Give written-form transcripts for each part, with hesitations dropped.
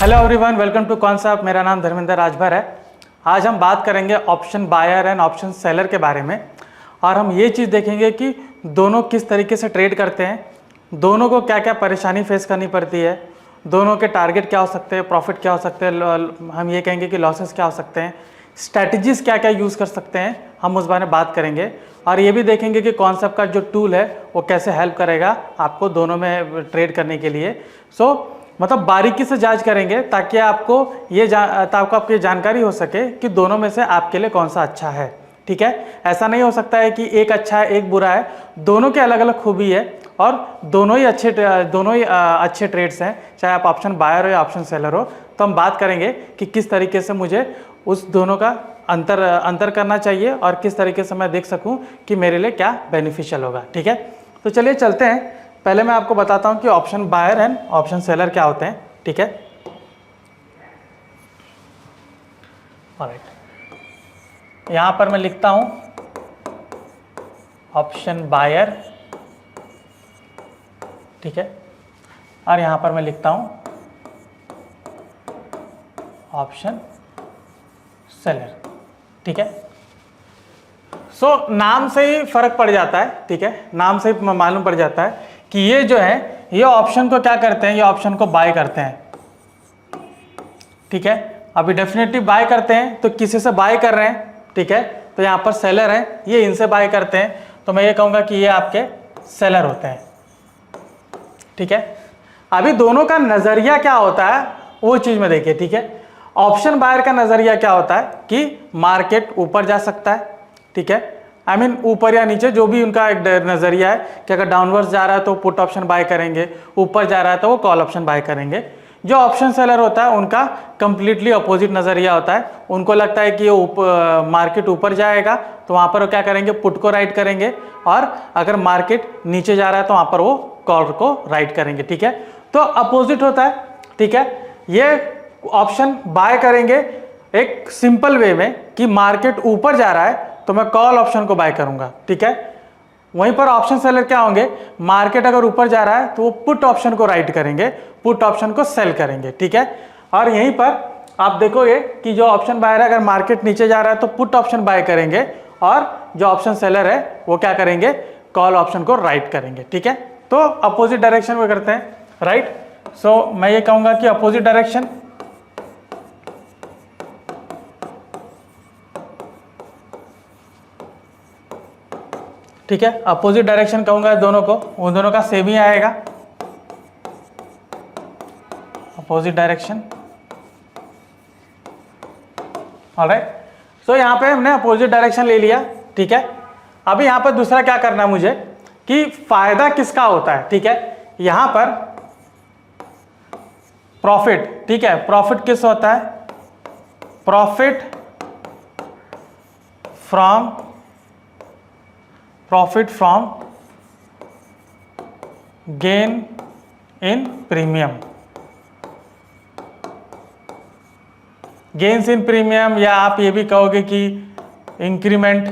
Hello everyone, welcome to concept. मेरा नाम धर्मेंद्र राजभर है। आज हम बात करेंगे option buyer and option seller के बारे में, और हम ये चीज़ देखेंगे कि दोनों किस तरीके से ट्रेड करते हैं, दोनों को क्या क्या परेशानी फेस करनी पड़ती है, दोनों के टारगेट क्या हो सकते हैं, प्रॉफिट क्या हो सकते हैं, हम ये कहेंगे कि लॉसेस क्या हो सकते हैं, स्ट्रैटेजीज क्या क्या यूज़ कर सकते हैं, हम उस बारे में बात करेंगे। और ये भी देखेंगे कि कॉन्सेप्ट का जो टूल है वो कैसे हेल्प करेगा आपको दोनों में ट्रेड करने के लिए। मतलब बारीकी से जांच करेंगे ताकि आपको आपकी जानकारी हो सके कि दोनों में से आपके लिए कौन सा अच्छा है। ठीक है, ऐसा नहीं हो सकता है कि एक अच्छा है एक बुरा है, दोनों के अलग अलग खूबी है और दोनों ही अच्छे ट्रेड्स हैं, चाहे आप ऑप्शन बायर हो या ऑप्शन सेलर हो। तो हम बात करेंगे कि किस तरीके से मुझे उस दोनों का अंतर करना चाहिए और किस तरीके से मैं देख सकूं कि मेरे लिए क्या बेनिफिशियल होगा। ठीक है, तो चलिए चलते हैं। पहले मैं आपको बताता हूं कि option buyer and option seller क्या होते हैं। ठीक है, ऑलराइट, यहां पर मैं लिखता हूं ऑप्शन बायर, ठीक है, और यहां पर मैं लिखता हूं ऑप्शन सेलर। ठीक है, नाम से ही फर्क पड़ जाता है। ठीक है, नाम से ही मालूम पड़ जाता है कि ये जो है ये ऑप्शन को क्या करते हैं, ये ऑप्शन को बाय करते हैं। ठीक है, अभी डेफिनेटली बाय करते हैं, तो किसी से बाय कर रहे हैं। ठीक है, तो यहाँ पर सेलर है, ये इनसे बाय करते हैं, तो मैं ये कहूँगा कि ये आपके सेलर होते हैं। ठीक है, अभी दोनों का नज़रिया क्या होता है वो चीज़ में देखिए। ठीक है, ऑप्शन बायर का नज़रिया क्या होता है कि मार्केट ऊपर जा सकता है। ठीक है, आई मीन ऊपर या नीचे, जो भी उनका एक नज़रिया है कि अगर डाउनवर्ड्स जा रहा है तो पुट ऑप्शन बाय करेंगे, ऊपर जा रहा है तो वो कॉल ऑप्शन बाय करेंगे। जो ऑप्शन सेलर होता है उनका कंप्लीटली अपोजिट नज़रिया होता है। उनको लगता है कि ये मार्केट ऊपर जाएगा तो वहाँ पर वो क्या करेंगे, पुट को राइट करेंगे, और अगर मार्केट नीचे जा रहा है तो वहाँ पर वो कॉल को राइट करेंगे। ठीक है, तो अपोजिट होता है। ठीक है, ये ऑप्शन बाय करेंगे एक सिंपल वे में कि मार्केट ऊपर जा रहा है तो मैं कॉल ऑप्शन को बाय करूंगा। ठीक है, वहीं पर ऑप्शन सेलर क्या होंगे, मार्केट अगर ऊपर जा रहा है तो वो पुट ऑप्शन को राइट करेंगे, पुट ऑप्शन को सेल करेंगे। ठीक है, और यहीं पर आप देखोगे कि जो ऑप्शन बायर है अगर मार्केट नीचे जा रहा है तो पुट ऑप्शन बाय करेंगे, और जो ऑप्शन सेलर है वो क्या करेंगे, कॉल ऑप्शन को राइट करेंगे। ठीक है, तो अपोजिट डायरेक्शन में करते हैं, राइट। मैं ये कहूंगा कि अपोजिट डायरेक्शन, ठीक है, अपोजिट डायरेक्शन कहूंगा दोनों को, उन दोनों का सेम ही आएगा, अपोजिट डायरेक्शन। ऑलराइट, सो यहां पे हमने अपोजिट डायरेक्शन ले लिया। ठीक है, अभी यहां पर दूसरा क्या करना है मुझे कि फायदा किसका होता है। ठीक है, यहां पर प्रॉफिट, ठीक है, प्रॉफिट किस होता है, profit from gain in premium, gains in premium, या आप ये भी कहोगे कि इंक्रीमेंट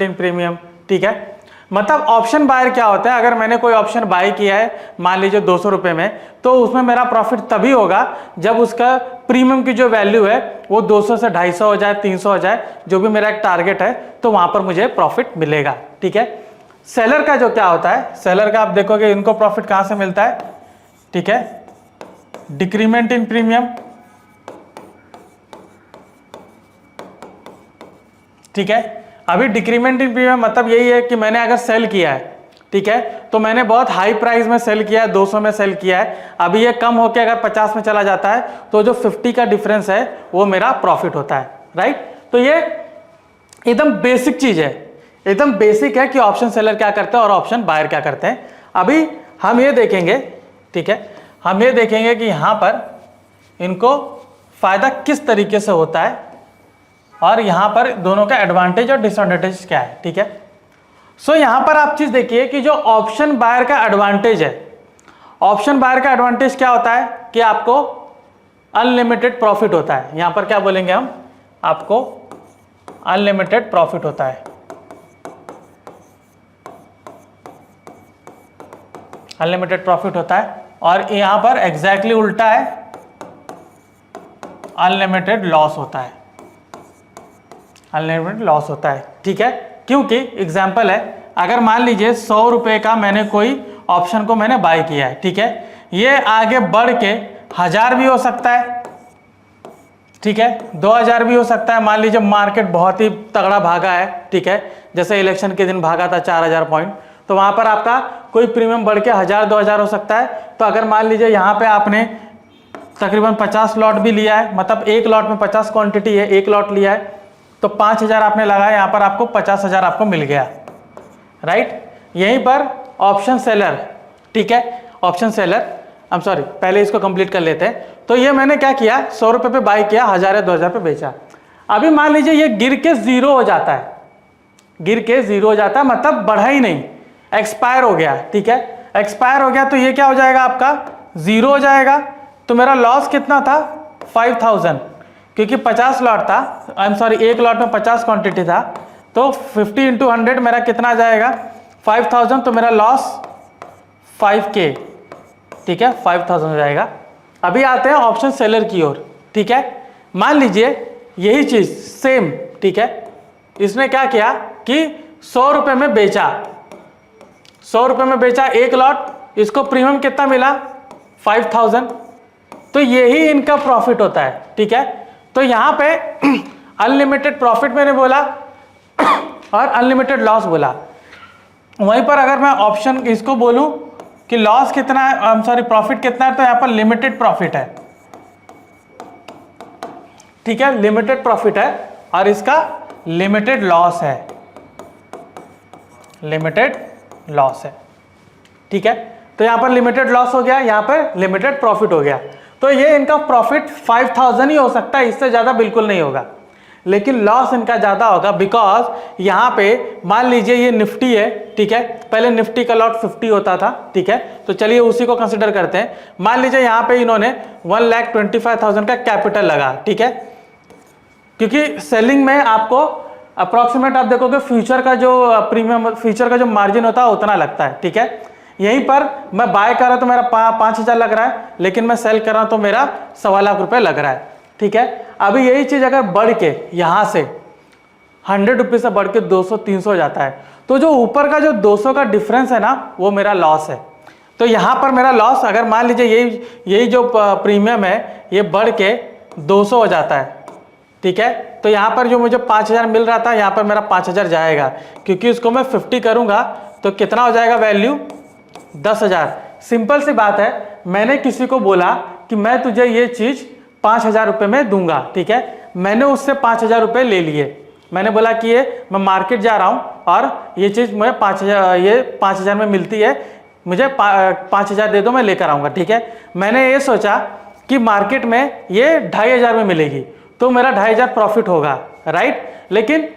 इन प्रीमियम। ठीक है, मतलब ऑप्शन बायर क्या होता है, अगर मैंने कोई ऑप्शन बाय किया है मान लीजिए 200 रुपये में, तो उसमें मेरा प्रॉफिट तभी होगा जब उसका प्रीमियम की जो वैल्यू है वो 200 से 250 हो जाए, 300 हो जाए, जो भी मेरा एक टारगेट है, तो वहां पर मुझे प्रॉफिट मिलेगा। ठीक है, सेलर का जो क्या होता है, सेलर का आप देखोगे इनको प्रॉफिट कहां से मिलता है। ठीक है, डिक्रीमेंट इन प्रीमियम। ठीक है, अभी डिक्रीमेंट इन प्रीमियम मतलब यही है कि मैंने अगर सेल किया है, ठीक है, तो मैंने बहुत हाई प्राइस में सेल किया है, 200 में सेल किया है, अभी ये कम होकर अगर 50 में चला जाता है तो जो 50 का डिफरेंस है वो मेरा प्रॉफिट होता है। राइट, तो ये एकदम बेसिक चीज है, एकदम बेसिक है कि ऑप्शन सेलर क्या करते हैं और ऑप्शन बायर क्या करते हैं। अभी हम ये देखेंगे, ठीक है, हम ये देखेंगे कि यहां पर इनको फायदा किस तरीके से होता है और यहां पर दोनों का एडवांटेज और डिसएडवांटेज क्या है। ठीक है, यहां पर आप चीज देखिए कि जो ऑप्शन बायर का एडवांटेज है, ऑप्शन बायर का एडवांटेज क्या होता है कि आपको अनलिमिटेड प्रॉफिट होता है। यहां पर क्या बोलेंगे हम, आपको अनलिमिटेड प्रॉफिट होता है, अनलिमिटेड प्रॉफिट होता है। और यहाँ पर एग्जैक्टली उल्टा है, अनलिमिटेड लॉस होता है, अनलिमिटेड लॉस होता है। ठीक है, क्योंकि एग्जाम्पल है, अगर मान लीजिए 100 रुपये का मैंने कोई ऑप्शन को मैंने बाय किया है, ठीक है, ये आगे बढ़ के 1000 भी हो सकता है, ठीक है, 2000 भी हो सकता है। मान लीजिए मार्केट बहुत ही तगड़ा भागा है, ठीक है, जैसे इलेक्शन के दिन भागा था 4000 पॉइंट, तो वहां पर आपका कोई प्रीमियम बढ़ के 1000-2000 हो सकता है। तो अगर मान लीजिए यहाँ पे आपने तकरीबन 50 लॉट भी लिया है, मतलब एक लॉट में 50 क्वांटिटी है, एक लॉट लिया है, तो 5000 आपने लगाया, यहाँ पर आपको 50,000 आपको मिल गया, राइट। यहीं पर ऑप्शन सेलर, ठीक है, option seller, I am sorry, पहले इसको कंप्लीट कर लेते हैं। तो ये मैंने क्या किया, 100 रुपये पे बाई किया, 1000 या 2000 पे बेचा। अभी मान लीजिए ये गिर के 0 हो जाता है, गिर के 0 हो जाता है, मतलब बढ़ा ही नहीं, एक्सपायर हो गया, ठीक है, एक्सपायर हो गया, तो ये क्या हो जाएगा, आपका 0 हो जाएगा। तो मेरा लॉस कितना था, 5000, क्योंकि 50 लॉट था, आई एम सॉरी, एक लॉट में 50 क्वांटिटी था, तो 50 इंटू 100 मेरा कितना आ जाएगा, 5000, तो मेरा लॉस 5K, ठीक है, 5000 हो जाएगा। अभी आते हैं ऑप्शन सेलर की ओर, ठीक है। मान लीजिए यही चीज सेम, ठीक है, इसने क्या किया कि 100 रुपये में बेचा, 100 रुपये में बेचा एक लॉट, इसको प्रीमियम कितना मिला, 5000, तो यही इनका प्रॉफिट होता है, ठीक है। तो यहाँ पे अनलिमिटेड प्रॉफिट मैंने बोला और अनलिमिटेड लॉस बोला। वहीं पर अगर मैं ऑप्शन इसको बोलूं कि लॉस कितना है, आई एम सॉरी, प्रॉफिट कितना है, तो यहाँ पर लिमिटेड प्रॉफिट है, ठीक है, लिमिटेड प्रॉफिट है, और इसका लिमिटेड लॉस है, लिमिटेड लॉस है, ठीक है। तो यहाँ पर लिमिटेड लॉस हो गया, यहाँ पर लिमिटेड प्रॉफिट हो गया। तो ये इनका प्रॉफिट 5000 ही हो सकता है, इससे ज़्यादा बिल्कुल नहीं होगा, लेकिन लॉस इनका ज़्यादा होगा, बिकॉज यहाँ पे मान लीजिए ये निफ्टी है, ठीक है, पहले निफ्टी का लॉट 50 होता था, ठीक है, तो चलिए उसी को कंसिडर करते हैं। मान लीजिए यहाँ पे इन्होंने 1,25,000 का कैपिटल लगा, ठीक है, क्योंकि सेलिंग में आपको अप्रॉक्सीमेट आप देखोगे फ्यूचर का जो प्रीमियम, फ्यूचर का जो मार्जिन होता है उतना लगता है, ठीक है। यहीं पर मैं बाय कर रहा हूं तो मेरा 5000 लग रहा है, लेकिन मैं सेल कर रहा हूं तो मेरा 1.25 लाख रुपए लग रहा है, ठीक है। अभी यही चीज अगर बढ़ के यहां से 100 रुपये से बढ़ के 200-300 हो जाता है, तो जो ऊपर का जो 200 का डिफरेंस है ना, वो मेरा लॉस है। तो यहां पर मेरा लॉस, अगर मान लीजिए यही जो प्रीमियम है ये बढ़ के 200 हो जाता है, ठीक है, तो यहाँ पर जो मुझे 5000 मिल रहा था, यहाँ पर मेरा 5000 जाएगा, क्योंकि उसको मैं 50 करूंगा तो कितना हो जाएगा वैल्यू, 10,000। सिंपल सी बात है, मैंने किसी को बोला कि मैं तुझे ये चीज 5000 रुपये में दूंगा, ठीक है, मैंने उससे 5000 रुपये ले लिए, मैंने बोला कि ये मैं मार्केट जा रहा हूँ और ये चीज़ मुझे 5000 में मिलती है, मुझे 5000 दे दो, मैं लेकर आऊँगा, ठीक है। मैंने ये सोचा कि मार्केट में ये 2500 में मिलेगी, तो मेरा 2500 प्रॉफिट होगा, राइट। लेकिन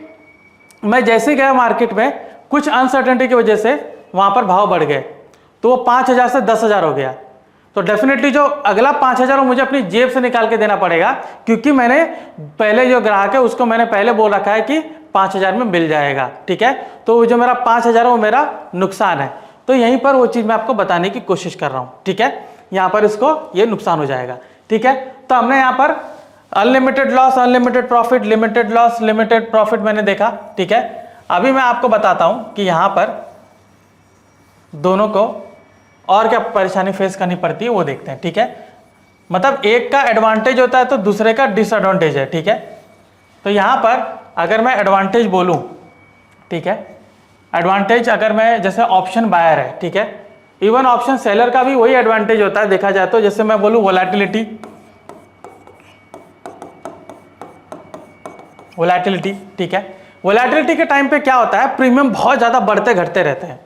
मैं जैसे गया मार्केट में, कुछ अनसर्टेनिटी की वजह से वहाँ पर भाव बढ़ गए, तो वो 5000 से 10,000 हो गया। तो डेफिनेटली जो अगला 5000 वो मुझे अपनी जेब से निकाल के देना पड़ेगा, क्योंकि मैंने पहले जो ग्राहक है उसको मैंने पहले बोल रखा है कि 5000 में मिल जाएगा, ठीक है। तो जो मेरा 5000 है वो मेरा नुकसान है। तो यहीं पर वो चीज़ मैं आपको बताने की कोशिश कर रहा हूँ, ठीक है, यहाँ पर इसको ये नुकसान हो जाएगा, ठीक है। तो हमने यहाँ पर unlimited loss, unlimited profit, limited loss, limited profit मैंने देखा, ठीक है। अभी मैं आपको बताता हूँ कि यहाँ पर दोनों को और क्या परेशानी फेस करनी पड़ती है वो देखते हैं, ठीक है। मतलब एक का एडवांटेज होता है तो दूसरे का डिसएडवांटेज है, ठीक है। तो यहाँ पर अगर मैं एडवांटेज बोलूँ, ठीक है, एडवांटेज अगर मैं, जैसे ऑप्शन बायर है, ठीक है, इवन ऑप्शन सेलर का भी वही एडवांटेज होता है देखा जाए तो। जैसे मैं बोलूँ वोलेटिलिटी, वोलेटिलिटी, ठीक है, वोलेटिलिटी के टाइम पे क्या होता है, प्रीमियम बहुत ज़्यादा बढ़ते घटते रहते हैं,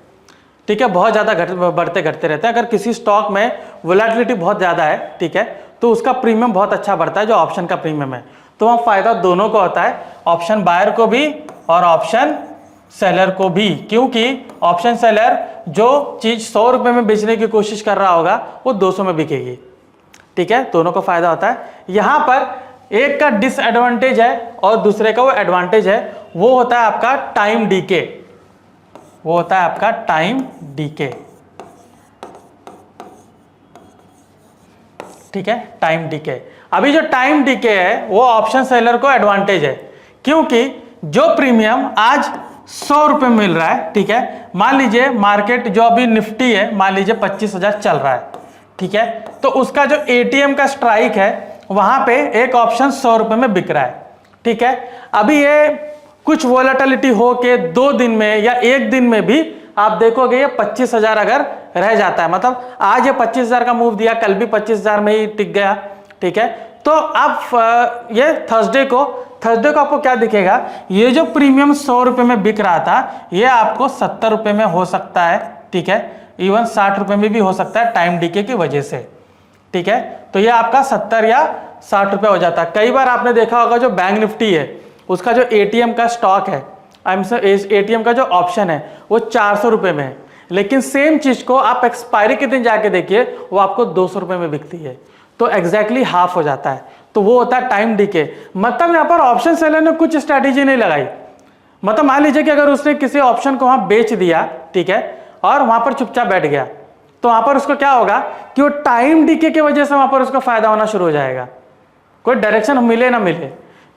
ठीक है, बहुत ज़्यादा बढ़ते घटते रहते हैं। अगर किसी स्टॉक में वोलेटिलिटी बहुत ज़्यादा है, ठीक है, तो उसका प्रीमियम बहुत अच्छा बढ़ता है, जो ऑप्शन का प्रीमियम है। तो वहाँ फ़ायदा दोनों को होता है, ऑप्शन बायर को भी और ऑप्शन सेलर को भी, क्योंकि ऑप्शन सेलर जो चीज़ 100 रुपये में बेचने की कोशिश कर रहा होगा वो 200 में बिकेगी, ठीक है, दोनों को फ़ायदा होता है। यहाँ पर एक का डिसएडवांटेज है और दूसरे का वो एडवांटेज है, वो होता है आपका टाइम डीके, वो होता है आपका टाइम डीके। ठीक है, टाइम डीके। अभी जो टाइम डीके है वो ऑप्शन सेलर को एडवांटेज है, क्योंकि जो प्रीमियम आज 100 रुपये मिल रहा है, ठीक है, मान लीजिए मार्केट जो अभी निफ्टी है मान लीजिए 25,000 चल रहा है, ठीक है, तो उसका जो एटीएम का स्ट्राइक है वहां पे एक ऑप्शन 100 रुपये में बिक रहा है, ठीक है। अभी ये कुछ वोलेटिलिटी हो के 2 दिन में या 1 दिन में भी आप देखोगे ये 25,000 अगर रह जाता है, मतलब आज ये 25,000 का मूव दिया, कल भी 25,000 में ही टिक गया, ठीक है, तो आप ये थर्सडे को आपको क्या दिखेगा, ये जो प्रीमियम 100 रुपये में बिक रहा था ये आपको 70 रुपये में हो सकता है, ठीक है, इवन 60 रुपये में भी हो सकता है टाइम डीके की वजह से, ठीक है। तो ये आपका 70 या 60 रुपये हो जाता है। कई बार आपने देखा होगा जो बैंक निफ्टी है उसका जो एटीएम का स्टॉक है, एटीएम का जो ऑप्शन है वो 400 रुपये में है, लेकिन सेम चीज को आप एक्सपायरी के दिन जाके देखिए वो आपको 200 रुपये में बिकती है, तो एग्जैक्टली हाफ हो जाता है। तो वो होता है टाइम डीके। मतलब यहाँ पर ऑप्शन सेलर ने कुछ स्ट्रैटेजी नहीं लगाई, मतलब मान लीजिए कि अगर उसने किसी ऑप्शन को वहां बेच दिया, ठीक है, और वहां पर चुपचाप बैठ गया, तो वहां पर उसको क्या होगा कि वो टाइम डीके की वजह से वहां पर उसका फायदा होना शुरू हो जाएगा, कोई डायरेक्शन मिले ना मिले।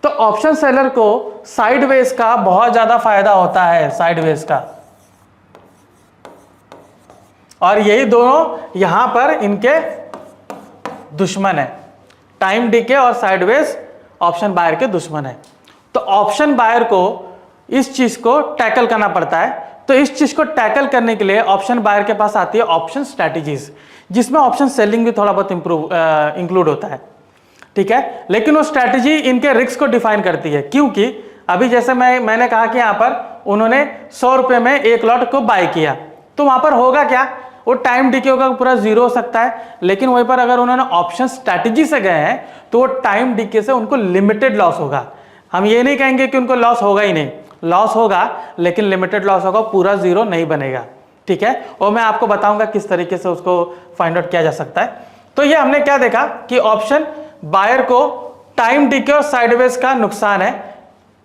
तो ऑप्शन सेलर को साइडवेज का बहुत ज्यादा फायदा होता है, साइडवेज का, और यही दोनों यहां पर इनके दुश्मन है, टाइम डीके और साइडवेज ऑप्शन बायर के दुश्मन है। तो ऑप्शन बायर को इस चीज को टैकल करना पड़ता है। तो इस चीज को टैकल करने के लिए ऑप्शन बायर के पास आती है ऑप्शन स्ट्रैटेजीज, जिसमें ऑप्शन सेलिंग भी थोड़ा बहुत इंक्लूड होता है, ठीक है, लेकिन वो स्ट्रैटेजी इनके रिस्क को डिफाइन करती है। क्योंकि अभी जैसे मैंने कहा कि यहां पर उन्होंने 100 रुपये में एक लॉट को बाय किया, तो वहां पर होगा क्या, वो टाइम डीके होगा पूरा 0 हो सकता है, लेकिन वहीं पर अगर उन्होंने ऑप्शन स्ट्रैटेजी से गए हैं तो वो टाइम डीके से उनको लिमिटेड लॉस होगा। हम ये नहीं कहेंगे कि उनको लॉस होगा ही नहीं, लॉस होगा लेकिन लिमिटेड लॉस होगा, पूरा 0 नहीं बनेगा, ठीक है, और मैं आपको बताऊंगा किस तरीके से उसको फाइंड आउट किया जा सकता है। तो ये हमने क्या देखा कि ऑप्शन बायर को टाइम डीके और साइडवेज का नुकसान है,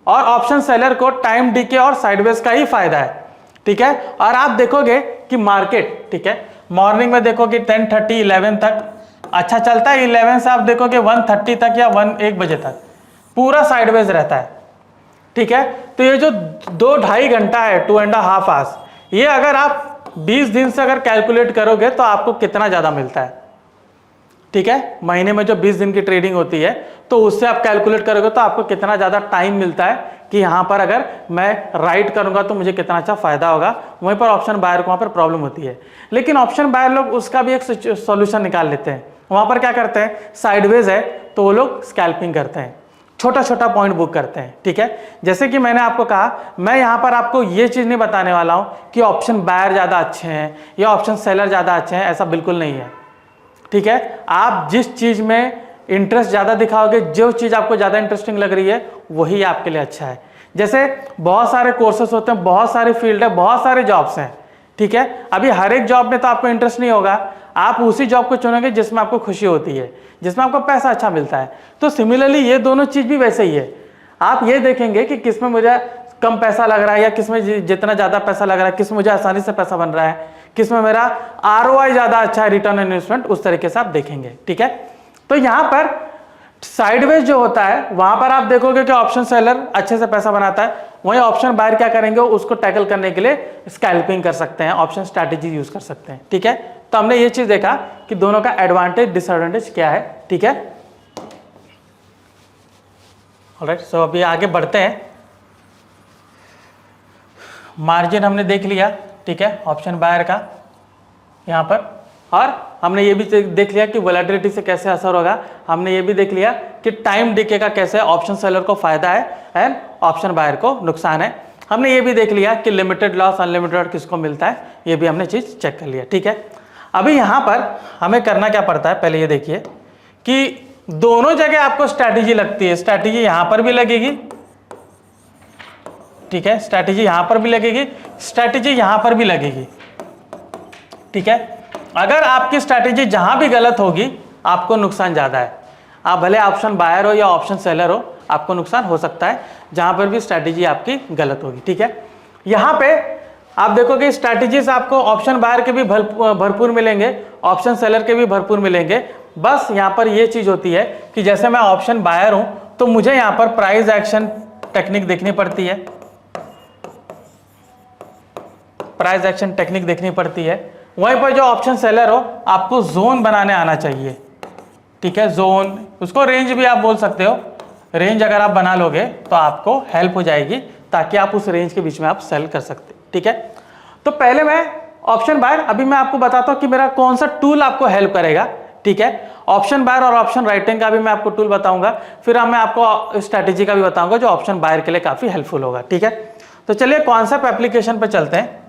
और ऑप्शन सेलर को टाइम डीके और साइडवेज का ही फायदा है, ठीक है। और आप देखोगे कि मार्केट, ठीक है, मॉर्निंग में देखोगे 10:30 11 तक अच्छा चलता है, 11 से आप देखोगे 1:30 तक या 1 बजे तक पूरा साइडवेज रहता है, ठीक है। तो ये जो 2-2.5 घंटा है, 2.5 आवर्स, ये अगर आप 20 दिन से अगर कैलकुलेट करोगे तो आपको कितना ज्यादा मिलता है, ठीक है, महीने में जो 20 दिन की ट्रेडिंग होती है तो उससे आप कैलकुलेट करोगे तो आपको कितना ज्यादा टाइम मिलता है कि यहां पर अगर मैं राइट करूंगा तो मुझे कितना अच्छा फायदा होगा। वहीं पर ऑप्शन बायर को वहां पर प्रॉब्लम होती है, लेकिन ऑप्शन बायर लोग उसका भी एक सॉल्यूशन निकाल लेते हैं। वहां पर क्या करते हैं, साइडवेज है तो वो लोग स्कैल्पिंग करते हैं, छोटा छोटा पॉइंट बुक करते हैं, ठीक है। जैसे कि मैंने आपको कहा, मैं यहां पर आपको ये चीज नहीं बताने वाला हूं कि ऑप्शन बायर ज्यादा अच्छे हैं या ऑप्शन सेलर ज्यादा अच्छे हैं, ऐसा बिल्कुल नहीं है, ठीक है। आप जिस चीज में इंटरेस्ट ज्यादा दिखाओगे, जो चीज आपको ज्यादा इंटरेस्टिंग लग रही है वही आपके लिए अच्छा है। जैसे बहुत सारे कोर्सेस होते हैं, बहुत सारे फील्ड है, बहुत सारे जॉब्स हैं, ठीक है। अभी हर एक जॉब में तो आपको इंटरेस्ट नहीं होगा, आप उसी जॉब को चुनेंगे जिसमें आपको खुशी होती है, जिसमें आपको पैसा अच्छा मिलता है। तो सिमिलरली ये दोनों चीज भी वैसे ही है, आप ये देखेंगे कि किसमें मुझे कम पैसा लग रहा है या किसमें जितना ज्यादा पैसा लग रहा है, किसमें मुझे आसानी से पैसा बन रहा है, किसमें मेरा ROI ज्यादा अच्छा है, रिटर्न ऑन इन्वेस्टमेंट, उस तरीके से आप देखेंगे, ठीक है। तो यहां पर साइडवेज जो होता है वहां पर आप देखोगे कि ऑप्शन सेलर अच्छे से पैसा बनाता है, वहीं ऑप्शन बायर क्या करेंगे, उसको टैकल करने के लिए स्कैल्पिंग कर सकते हैं, ऑप्शन स्ट्रैटेजी यूज कर सकते हैं, ठीक है। तो हमने ये चीज देखा कि दोनों का एडवांटेज डिसएडवांटेज क्या है, ठीक है। ऑलराइट, सो अभी आगे बढ़ते हैं। मार्जिन हमने देख लिया, ठीक है, ऑप्शन बायर का यहाँ पर, और हमने ये भी देख लिया कि वोलेटिलिटी से कैसे असर होगा, हमने ये भी देख लिया कि टाइम डीके का कैसे ऑप्शन सेलर को फायदा है एंड ऑप्शन बायर को नुकसान है। हमने ये भी देख लिया कि लिमिटेड लॉस अनलिमिटेड किसको मिलता है, ये भी हमने चीज चेक कर लिया, ठीक है। अभी यहाँ पर हमें करना क्या पड़ता है, पहले ये देखिए कि दोनों जगह आपको स्ट्रैटेजी लगती है, स्ट्रैटेजी यहाँ पर भी लगेगी, ठीक है, स्ट्रैटेजी यहाँ पर भी लगेगी, स्ट्रैटेजी यहाँ पर भी लगेगी, ठीक है। अगर आपकी स्ट्रैटेजी जहां भी गलत होगी आपको नुकसान ज्यादा है, आप भले ऑप्शन बायर हो या ऑप्शन सेलर हो, आपको नुकसान हो सकता है जहां पर भी स्ट्रैटेजी आपकी गलत होगी, ठीक है। यहां पे आप देखोगे स्ट्रैटेजीज आपको ऑप्शन बायर के भी भरपूर मिलेंगे, ऑप्शन सेलर के भी भरपूर मिलेंगे, बस यहाँ पर ये चीज़ होती है कि जैसे मैं ऑप्शन बायर हूँ तो मुझे यहाँ पर प्राइस एक्शन टेक्निक देखनी पड़ती है, प्राइस एक्शन टेक्निक देखनी पड़ती है। वहीं पर जो ऑप्शन सेलर हो आपको जोन बनाने आना चाहिए, ठीक है, जोन, उसको रेंज भी आप बोल सकते हो। रेंज अगर आप बना लोगे तो आपको हेल्प हो जाएगी ताकि आप उस रेंज के बीच में आप सेल कर सकते, ठीक है। तो पहले मैं ऑप्शन बायर, अभी मैं आपको बताता हूँ कि मेरा कौन सा टूल आपको हेल्प करेगा, ठीक है। ऑप्शन बायर और ऑप्शन राइटिंग का भी मैं आपको टूल बताऊंगा, फिर मैं आपको स्ट्रैटेजी का भी बताऊंगा जो ऑप्शन बायर के लिए काफ़ी हेल्पफुल होगा, ठीक है। तो चलिए कॉन्सेप्ट एप्लीकेशन पे चलते हैं,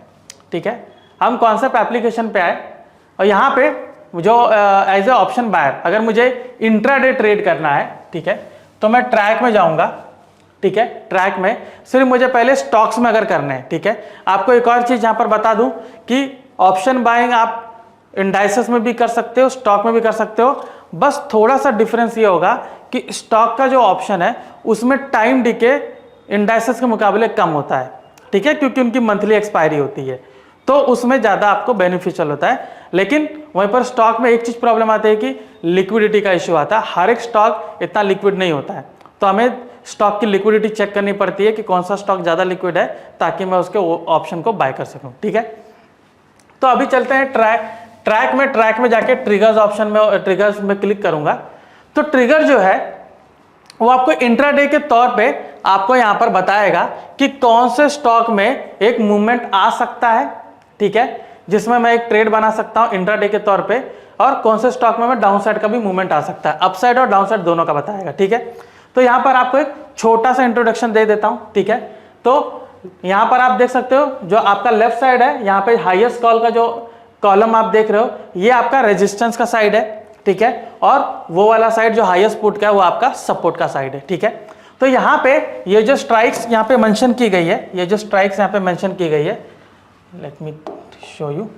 ठीक है। हम कॉन्सेप्ट एप्लीकेशन पे आए और यहाँ पे जो एज ए ऑप्शन बायर अगर मुझे इंट्राडे ट्रेड करना है, ठीक है, तो मैं ट्रैक में जाऊँगा, ठीक है। ट्रैक में सिर्फ मुझे पहले स्टॉक्स में अगर करने हैं, ठीक है। आपको एक और चीज़ यहाँ पर बता दूँ कि ऑप्शन बाइंग आप इंडाइसेस में भी कर सकते हो, स्टॉक में भी कर सकते हो। बस थोड़ा सा डिफरेंस ये होगा कि स्टॉक का जो ऑप्शन है उसमें टाइम डिके इंडाइसेस के मुकाबले कम होता है, ठीक है, क्योंकि उनकी मंथली एक्सपायरी होती है, तो उसमें ज़्यादा आपको बेनिफिशियल होता है। लेकिन वहीं पर स्टॉक में एक चीज़ प्रॉब्लम आती है कि लिक्विडिटी का इश्यू आता है, हर एक स्टॉक इतना लिक्विड नहीं होता है, तो हमें स्टॉक की लिक्विडिटी चेक करनी पड़ती है कि कौन सा स्टॉक ज़्यादा लिक्विड है ताकि मैं उसके ऑप्शन को बाय कर सकूं, ठीक है। तो अभी चलते हैं ट्रैक में जाके ट्रिगर्स ऑप्शन में, ट्रिगर्स में क्लिक करूंगा तो ट्रिगर जो है वो आपको इंट्राडे के तौर पे आपको यहाँ पर बताएगा कि कौन से स्टॉक में एक मूवमेंट आ सकता है, ठीक है, जिसमें मैं एक ट्रेड बना सकता हूँ इंट्राडे के तौर पे, और कौन से स्टॉक में मैं डाउन साइड का भी मूवमेंट आ सकता है, अपसाइड और डाउन साइड दोनों का बताएगा, ठीक है। तो यहाँ पर आपको एक छोटा सा इंट्रोडक्शन दे देता हूँ, ठीक है। तो यहाँ पर आप देख सकते हो जो आपका लेफ्ट साइड है, यहाँ पे हाईएस्ट कॉल का जो कॉलम आप देख रहे हो ये आपका रेजिस्टेंस का साइड है, ठीक है, और वो वाला साइड जो हाईएस्ट पुट का है वो आपका सपोर्ट का साइड है, ठीक है। तो यहाँ पे ये जो स्ट्राइक्स यहाँ पे मेंशन की गई है, ये जो स्ट्राइक्स यहाँ पे मेंशन की गई है, लेट मी शो यू।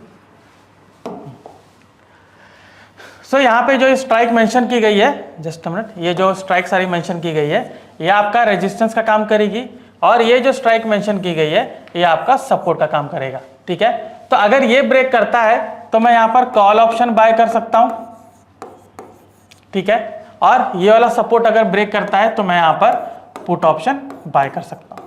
सो यहाँ पे जो स्ट्राइक मेंशन की गई है, जस्ट अ मिनट, ये जो स्ट्राइक सारी मेंशन की गई है ये आपका रेजिस्टेंस का काम करेगी, और ये जो स्ट्राइक मेंशन की गई है ये आपका सपोर्ट का काम करेगा, ठीक है। तो अगर ये ब्रेक करता है तो मैं यहाँ पर कॉल ऑप्शन बाय कर सकता हूँ, ठीक है, और ये वाला सपोर्ट अगर ब्रेक करता है तो मैं यहाँ पर पुट ऑप्शन बाय कर सकता हूँ,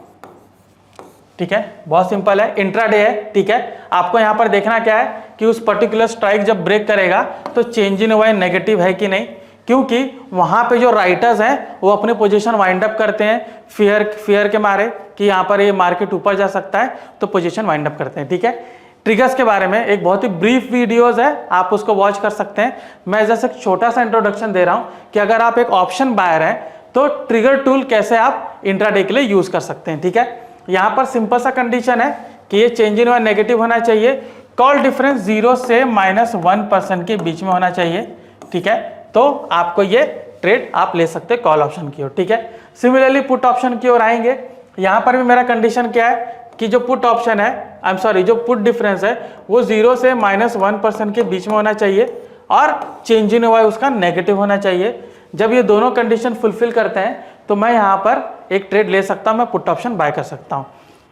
ठीक है। बहुत सिंपल है, इंट्राडे है, ठीक है। आपको यहाँ पर देखना क्या है कि उस पर्टिकुलर स्ट्राइक जब ब्रेक करेगा तो चेंज इन वाई नेगेटिव है कि नहीं, क्योंकि वहां पे जो राइटर्स हैं वो अपने पोजीशन वाइंड अप करते हैं फियर के मारे कि यहाँ पर ये मार्केट ऊपर जा सकता है, तो पोजीशन वाइंड अप करते हैं, ठीक है। ट्रिगर्स के बारे में एक बहुत ही ब्रीफ वीडियोस है, आप उसको वॉच कर सकते हैं। मैं जैसे एक छोटा सा इंट्रोडक्शन दे रहा हूँ कि अगर आप एक ऑप्शन बायर हैं तो ट्रिगर टूल कैसे आप इंट्राडे के लिए यूज कर सकते हैं, ठीक है। यहाँ पर सिंपल सा कंडीशन है कि ये चेंज इन वाई नेगेटिव होना चाहिए, कॉल डिफरेंस 0 से -1% के बीच में होना चाहिए, ठीक है, तो आपको ये ट्रेड आप ले सकते हैं कॉल ऑप्शन की ओर, ठीक है। सिमिलरली पुट ऑप्शन की ओर आएंगे, यहाँ पर भी मेरा कंडीशन क्या है कि जो पुट ऑप्शन है, आई एम सॉरी, जो पुट डिफरेंस है वो 0 से -1% के बीच में होना चाहिए और चेंज इन वाई उसका नेगेटिव होना चाहिए। जब ये दोनों कंडीशन फुलफिल करते हैं तो मैं यहाँ पर एक ट्रेड ले सकता हूँ, मैं पुट ऑप्शन बाय कर सकता हूँ।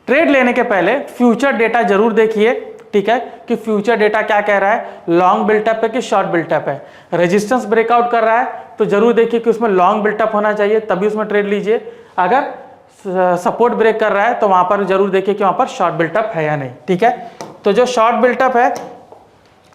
ट्रेड लेने के पहले फ्यूचर डेटा जरूर देखिए, ठीक है, कि फ्यूचर डेटा क्या कह रहा है, लॉन्ग बिल्टअप है कि शॉर्ट बिल्टअप है। रेजिस्टेंस ब्रेकआउट कर रहा है तो जरूर देखिए कि उसमें लॉन्ग बिल्टअप होना चाहिए, तभी उसमें ट्रेड लीजिए। अगर सपोर्ट ब्रेक कर रहा है तो वहां पर जरूर देखिए कि वहां पर शॉर्ट बिल्टअप है या नहीं, ठीक है। तो जो शॉर्ट बिल्टअप है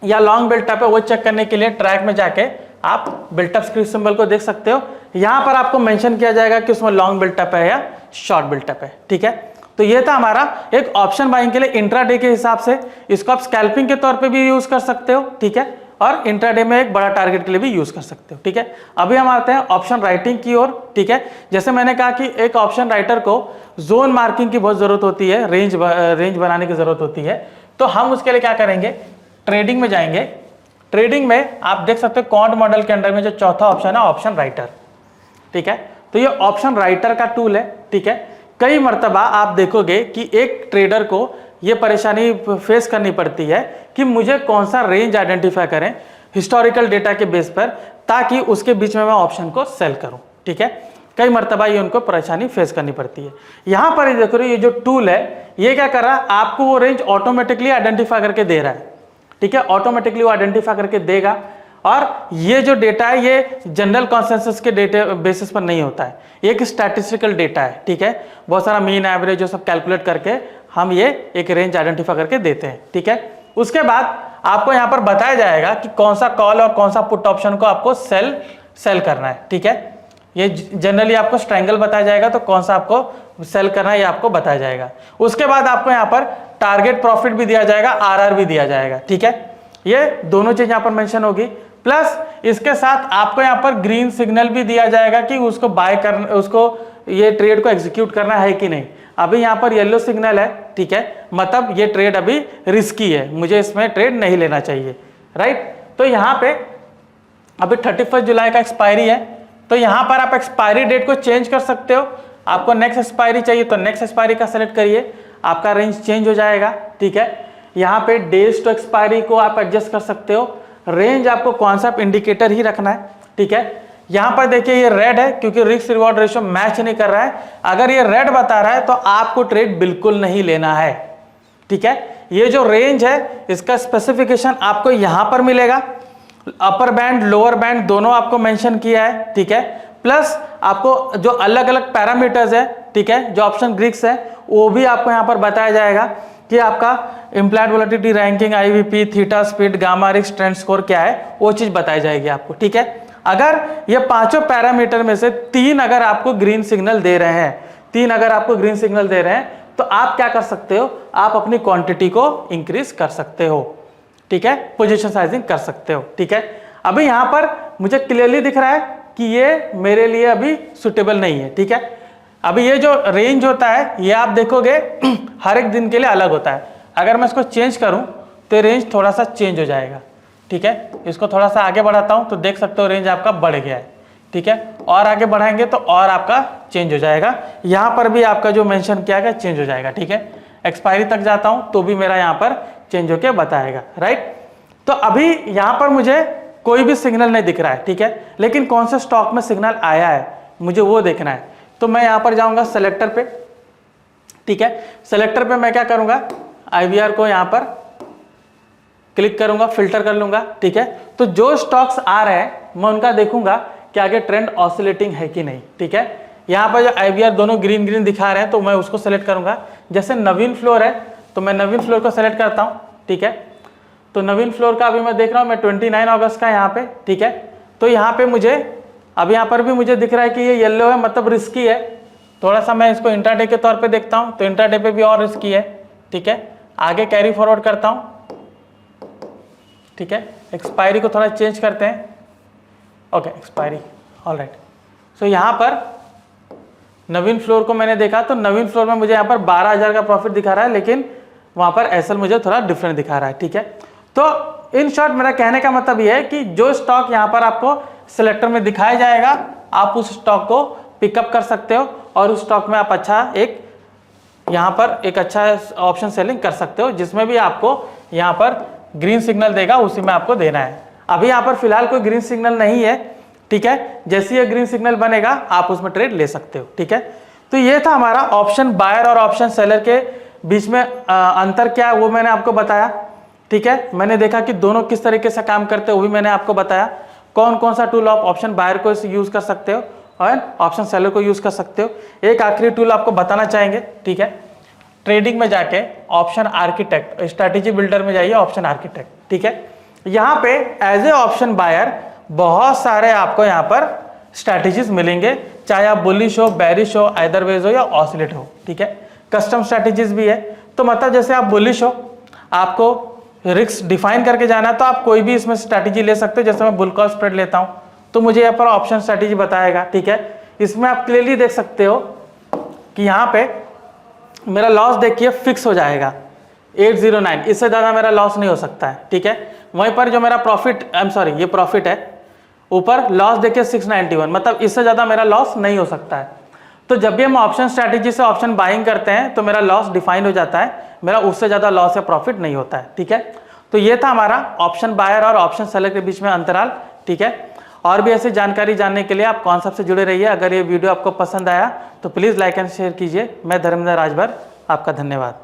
या लॉन्ग बिल्टअप है वो चेक करने के लिए ट्रैक में जाके आप बिल्टअप स्क्रीन सिंबल को देख सकते हो। यहां पर आपको मेंशन किया जाएगा कि उसमें लॉन्ग बिल्टअप है या शॉर्ट बिल्टअप है, ठीक है। तो ये था हमारा एक ऑप्शन बाइंग के लिए इंट्राडे के हिसाब से। इसको आप स्कैल्पिंग के तौर पे भी यूज कर सकते हो, ठीक है, और इंट्राडे में एक बड़ा टारगेट के लिए भी यूज कर सकते हो, ठीक है। अभी हम आते हैं ऑप्शन राइटिंग की ओर, ठीक है। जैसे मैंने कहा कि एक ऑप्शन राइटर को जोन मार्किंग की बहुत जरूरत होती है, रेंज बनाने की जरूरत होती है, तो हम उसके लिए क्या करेंगे, ट्रेडिंग में जाएंगे। ट्रेडिंग में आप देख सकते हो क्वांट मॉडल के अंदर में जो चौथा ऑप्शन है ऑप्शन राइटर, ठीक है। तो ये ऑप्शन राइटर का टूल है, ठीक है। कई मर्तबा आप देखोगे कि एक ट्रेडर को ये परेशानी फेस करनी पड़ती है कि मुझे कौन सा रेंज आइडेंटिफाई करें हिस्टोरिकल डेटा के बेस पर, ताकि उसके बीच में मैं ऑप्शन को सेल करूं, ठीक है। कई मर्तबा ये उनको परेशानी फेस करनी पड़ती है। यहां पर ये देखो, ये जो टूल है ये क्या कर रहा है, आपको वो रेंज ऑटोमेटिकली आइडेंटिफाई करके दे रहा है, ठीक है। ऑटोमेटिकली वो आइडेंटिफाई करके देगा और ये जो डेटा है ये जनरल कॉन्सेंसस के डेटा बेसिस पर नहीं होता है, ये एक स्टैटिस्टिकल डेटा है, ठीक है। बहुत सारा मीन एवरेज जो सब कैलकुलेट करके हम ये एक रेंज आइडेंटिफाई करके देते हैं, ठीक है। उसके बाद आपको यहाँ पर बताया जाएगा कि कौन सा कॉल और कौन सा पुट ऑप्शन को आपको सेल करना है, ठीक है। ये जनरली आपको स्ट्रैंगल बताया जाएगा, तो कौन सा आपको सेल करना है ये आपको बताया जाएगा। उसके बाद आपको यहाँ पर टारगेट प्रॉफिट भी दिया जाएगा, आरआर भी दिया जाएगा, ठीक है। ये दोनों चीज यहाँ पर मेंशन होगी। प्लस इसके साथ आपको यहाँ पर ग्रीन सिग्नल भी दिया जाएगा कि उसको बाय करना, उसको ये ट्रेड को एग्जीक्यूट करना है कि नहीं। अभी यहाँ पर येलो सिग्नल है, ठीक है, मतलब ये ट्रेड अभी रिस्की है, मुझे इसमें ट्रेड नहीं लेना चाहिए, राइट। तो यहाँ पे अभी 31 जुलाई का एक्सपायरी है, तो यहाँ पर आप एक्सपायरी डेट को चेंज कर सकते हो। आपको नेक्स्ट एक्सपायरी चाहिए तो नेक्स्ट एक्सपायरी का सेलेक्ट करिए, आपका रेंज चेंज हो जाएगा, ठीक है। यहाँ पे डेज टू एक्सपायरी को आप एडजस्ट कर सकते हो। रेंज आपको कौन सा इंडिकेटर ही रखना है, ठीक है। यहाँ पर देखिए ये रेड है क्योंकि रिस्क रिवॉर्ड रेशियो मैच नहीं कर रहा है। अगर ये रेड बता रहा है तो आपको ट्रेड बिल्कुल नहीं लेना है, ठीक है। ये जो रेंज है इसका स्पेसिफिकेशन आपको यहाँ पर मिलेगा, अपर बैंड लोअर बैंड दोनों आपको मेंशन किया है, ठीक है। प्लस आपको जो अलग अलग पैरामीटर्स है, ठीक है, जो ऑप्शन ग्रीक्स है वो भी आपको यहाँ पर बताया जाएगा कि आपका implied volatility ranking, IVP, theta, speed, gamma, risk, trend score क्या है वो चीज बताई जाएगी आपको, ठीक है। अगर ये पांचों पैरामीटर में से 3 अगर आपको ग्रीन सिग्नल दे रहे हैं, 3 अगर आपको ग्रीन सिग्नल दे रहे हैं तो आप क्या कर सकते हो, आप अपनी क्वांटिटी को इंक्रीज कर सकते हो, ठीक है, पोजीशन साइजिंग कर सकते हो, ठीक है। अभी यहाँ पर मुझे क्लियरली दिख रहा है कि ये मेरे लिए अभी सुटेबल नहीं है, ठीक है। अभी ये जो रेंज होता है ये आप देखोगे हर एक दिन के लिए अलग होता है। अगर मैं इसको चेंज करूं तो रेंज थोड़ा सा चेंज हो जाएगा, ठीक है। इसको थोड़ा सा आगे बढ़ाता हूं तो देख सकते हो रेंज आपका बढ़ गया है, ठीक है। और आगे बढ़ाएंगे तो और आपका चेंज हो जाएगा। यहाँ पर भी आपका जो मेंशन किया गया चेंज हो जाएगा, ठीक है। एक्सपायरी तक जाता हूं तो भी मेरा यहाँ पर चेंज होके बताएगा, राइट। तो अभी यहाँ पर मुझे कोई भी सिग्नल नहीं दिख रहा है, ठीक है, लेकिन कौन से स्टॉक में सिग्नल आया है मुझे वो देखना है। तो मैं यहाँ पर जाऊँगा सेलेक्टर पे, ठीक है। सेलेक्टर पे मैं क्या करूँगा, IVR को यहाँ पर क्लिक करूँगा, फिल्टर कर लूँगा, ठीक है। तो जो स्टॉक्स आ रहे हैं मैं उनका देखूंगा कि आगे ट्रेंड ऑसिलेटिंग है कि नहीं, ठीक है। यहाँ पर जो IVR दोनों ग्रीन ग्रीन दिखा रहे हैं तो मैं उसको सेलेक्ट करूँगा। जैसे नवीन फ्लोर है तो मैं नवीन फ्लोर को सेलेक्ट करता हूँ, ठीक है। तो नवीन फ्लोर का अभी मैं देख रहा हूँ, मैं 29 अगस्त का यहाँ पे, ठीक है। तो यहाँ पे मुझे अब यहाँ पर भी मुझे दिख रहा है कि ये येलो है, मतलब रिस्की है। थोड़ा सा मैं इसको इंट्राडे के तौर पे देखता हूँ तो इंट्राडे पे भी और रिस्की है, ठीक है। आगे कैरी फॉरवर्ड करता हूँ, ठीक है। एक्सपायरी को थोड़ा चेंज करते हैं, ओके, एक्सपायरी, ऑलराइट। सो यहाँ पर नवीन फ्लोर को मैंने देखा तो नवीन फ्लोर में मुझे यहाँ पर 12,000 का प्रॉफिट दिखा रहा है, लेकिन वहाँ पर एसएल मुझे थोड़ा डिफरेंट दिखा रहा है, ठीक है। तो इन शॉर्ट मेरा कहने का मतलब ये है कि जो स्टॉक यहाँ पर आपको सिलेक्टर में दिखाया जाएगा आप उस स्टॉक को पिकअप कर सकते हो और उस स्टॉक में आप अच्छा एक यहाँ पर एक अच्छा ऑप्शन सेलिंग कर सकते हो, जिसमें भी आपको यहाँ पर ग्रीन सिग्नल देगा उसी में आपको देना है। अभी यहाँ पर फिलहाल कोई ग्रीन सिग्नल नहीं है, ठीक है। जैसे ये ग्रीन सिग्नल बनेगा आप उसमें ट्रेड ले सकते हो, ठीक है। तो ये था हमारा ऑप्शन बायर और ऑप्शन सेलर के बीच में अंतर क्या है वो मैंने आपको बताया, ठीक है। मैंने देखा कि दोनों किस तरीके से काम करते हैं वो भी मैंने आपको बताया। कौन कौन सा टूल आप ऑप्शन बायर को यूज कर सकते हो और ऑप्शन सेलर को यूज कर सकते हो। एक आखिरी टूल आपको बताना चाहेंगे, ठीक है। ट्रेडिंग में जाके ऑप्शन आर्किटेक्ट, स्ट्रैटेजी बिल्डर में जाइए, ऑप्शन आर्किटेक्ट, ठीक है। यहाँ पे एज ए ऑप्शन बायर बहुत सारे आपको यहाँ पर स्ट्रैटेजीज मिलेंगे, चाहे आप बुलिश हो, बेरिश हो, आइदरवेज हो या ऑसिलेट हो, ठीक है। कस्टम स्ट्रैटेजीज भी है। तो मतलब जैसे आप बुलिश हो, आपको रिस्क डिफाइन करके जाना है तो आप कोई भी इसमें स्ट्रैटेजी ले सकते हो। जैसे मैं बुल कॉल स्प्रेड लेता हूँ तो मुझे यहाँ पर ऑप्शन स्ट्रैटेजी बताएगा, ठीक है। इसमें आप क्लियरली देख सकते हो कि यहाँ पे मेरा लॉस देखिए फिक्स हो जाएगा 809, इससे ज़्यादा मेरा लॉस नहीं हो सकता है, ठीक है। वहीं पर जो मेरा प्रॉफिट, आई एम सॉरी, ये प्रॉफिट है, ऊपर लॉस देखिए 691, मतलब इससे ज़्यादा मेरा लॉस नहीं हो सकता है। तो जब भी हम ऑप्शन स्ट्रैटेजी से ऑप्शन बाइंग करते हैं तो मेरा लॉस डिफाइन हो जाता है, मेरा उससे ज़्यादा लॉस या प्रॉफिट नहीं होता है, ठीक है। तो ये था हमारा ऑप्शन बायर और ऑप्शन सेलर के बीच में अंतराल, ठीक है। और भी ऐसी जानकारी जानने के लिए आप कॉन्सेप्ट से जुड़े रहिए। अगर ये वीडियो आपको पसंद आया तो प्लीज़ लाइक एंड शेयर कीजिए। मैं धर्मेंद्र राजभर, आपका धन्यवाद।